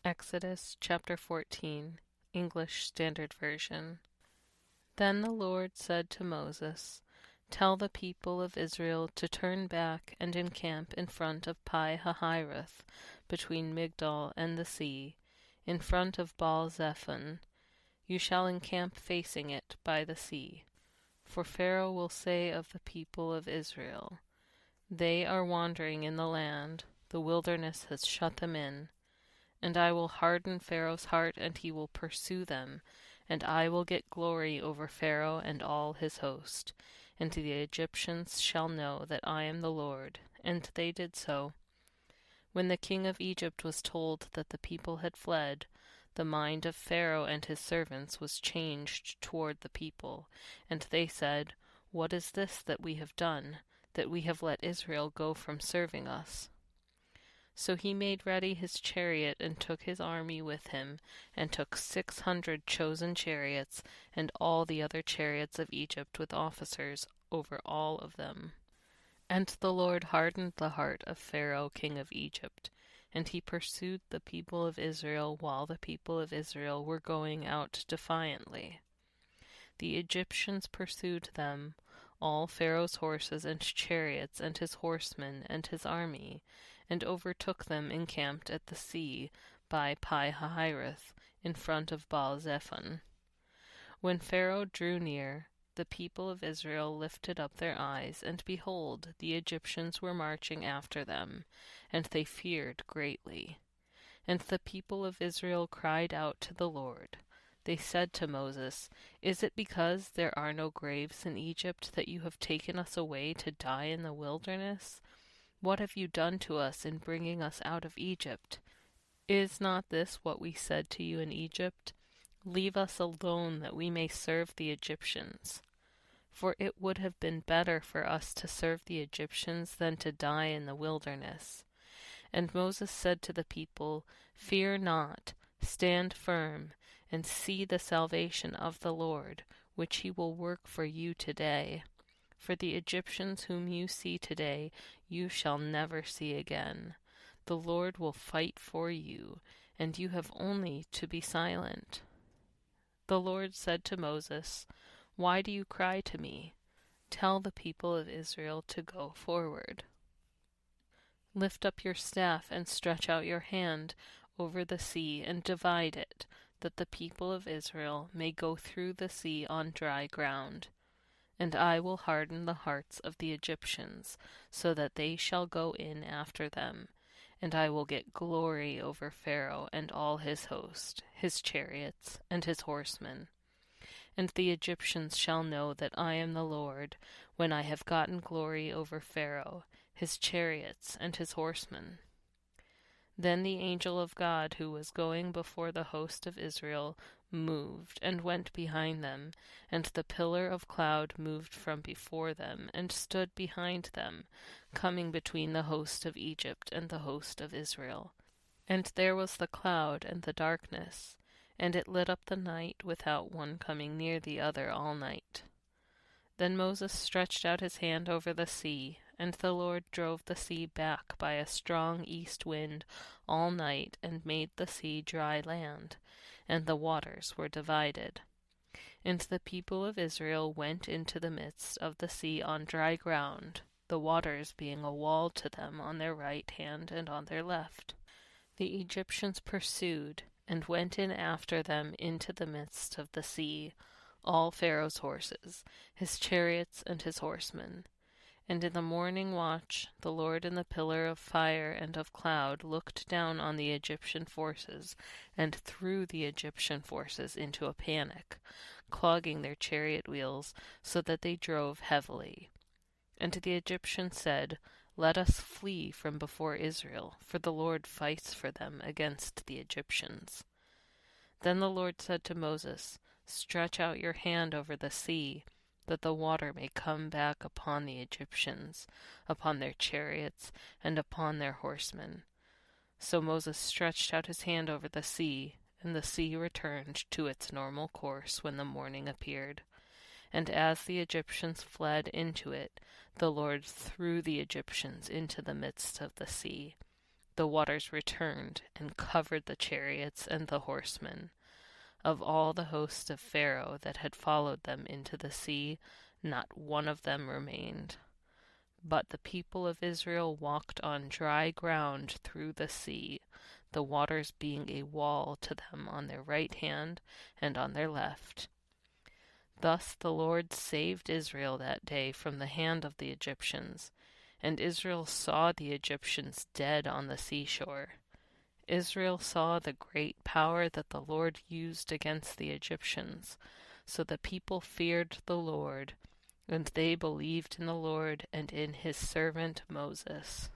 Exodus chapter 14, English Standard Version. Then the Lord said to Moses, "Tell the people of Israel to turn back and encamp in front of Pi-hahiroth, between Migdol and the sea, in front of Baal-zephon. You shall encamp facing it by the sea. For Pharaoh will say of the people of Israel, 'They are wandering in the land, the wilderness has shut them in.' And I will harden Pharaoh's heart, and he will pursue them, and I will get glory over Pharaoh and all his host. And the Egyptians shall know that I am the Lord." And they did so. When the king of Egypt was told that the people had fled, the mind of Pharaoh and his servants was changed toward the people, and they said, "What is this that we have done, that we have let Israel go from serving us?" So he made ready his chariot and took his army with him, and took 600 chosen chariots, and all the other chariots of Egypt with officers over all of them. And the Lord hardened the heart of Pharaoh king of Egypt, and he pursued the people of Israel while the people of Israel were going out defiantly. The Egyptians pursued them, all Pharaoh's horses and chariots and his horsemen and his army, and overtook them encamped at the sea by Pi-hahiroth, in front of Baal-zephon. When Pharaoh drew near, the people of Israel lifted up their eyes, and behold, the Egyptians were marching after them, and they feared greatly. And the people of Israel cried out to the Lord. They said to Moses, "Is it because there are no graves in Egypt that you have taken us away to die in the wilderness? What have you done to us in bringing us out of Egypt? Is not this what we said to you in Egypt? Leave us alone that we may serve the Egyptians. For it would have been better for us to serve the Egyptians than to die in the wilderness." And Moses said to the people, "Fear not, stand firm, and see the salvation of the Lord, which he will work for you today. For the Egyptians whom you see today, you shall never see again. The Lord will fight for you, and you have only to be silent." The Lord said to Moses, "Why do you cry to me? Tell the people of Israel to go forward. Lift up your staff and stretch out your hand over the sea and divide it, that the people of Israel may go through the sea on dry ground. And I will harden the hearts of the Egyptians, so that they shall go in after them, and I will get glory over Pharaoh and all his host, his chariots, and his horsemen. And the Egyptians shall know that I am the Lord, when I have gotten glory over Pharaoh, his chariots, and his horsemen." Then the angel of God who was going before the host of Israel moved and went behind them, and the pillar of cloud moved from before them and stood behind them, coming between the host of Egypt and the host of Israel. And there was the cloud and the darkness, and it lit up the night without one coming near the other all night. Then Moses stretched out his hand over the sea, and the Lord drove the sea back by a strong east wind all night, and made the sea dry land, and the waters were divided. And the people of Israel went into the midst of the sea on dry ground, the waters being a wall to them on their right hand and on their left. The Egyptians pursued, and went in after them into the midst of the sea, all Pharaoh's horses, his chariots, and his horsemen. And in the morning watch the Lord in the pillar of fire and of cloud looked down on the Egyptian forces, and threw the Egyptian forces into a panic, clogging their chariot wheels, so that they drove heavily. And the Egyptians said, "Let us flee from before Israel, for the Lord fights for them against the Egyptians." Then the Lord said to Moses, "Stretch out your hand over the sea, that the water may come back upon the Egyptians, upon their chariots, and upon their horsemen." So Moses stretched out his hand over the sea, and the sea returned to its normal course when the morning appeared. And as the Egyptians fled into it, the Lord threw the Egyptians into the midst of the sea. the waters returned and covered the chariots and the horsemen. Of all the host of Pharaoh that had followed them into the sea, not one of them remained. But the people of Israel walked on dry ground through the sea, the waters being a wall to them on their right hand and on their left. Thus the Lord saved Israel that day from the hand of the Egyptians, and Israel saw the Egyptians dead on the seashore. Israel saw the great power that the Lord used against the Egyptians, so the people feared the Lord, and they believed in the Lord and in his servant Moses.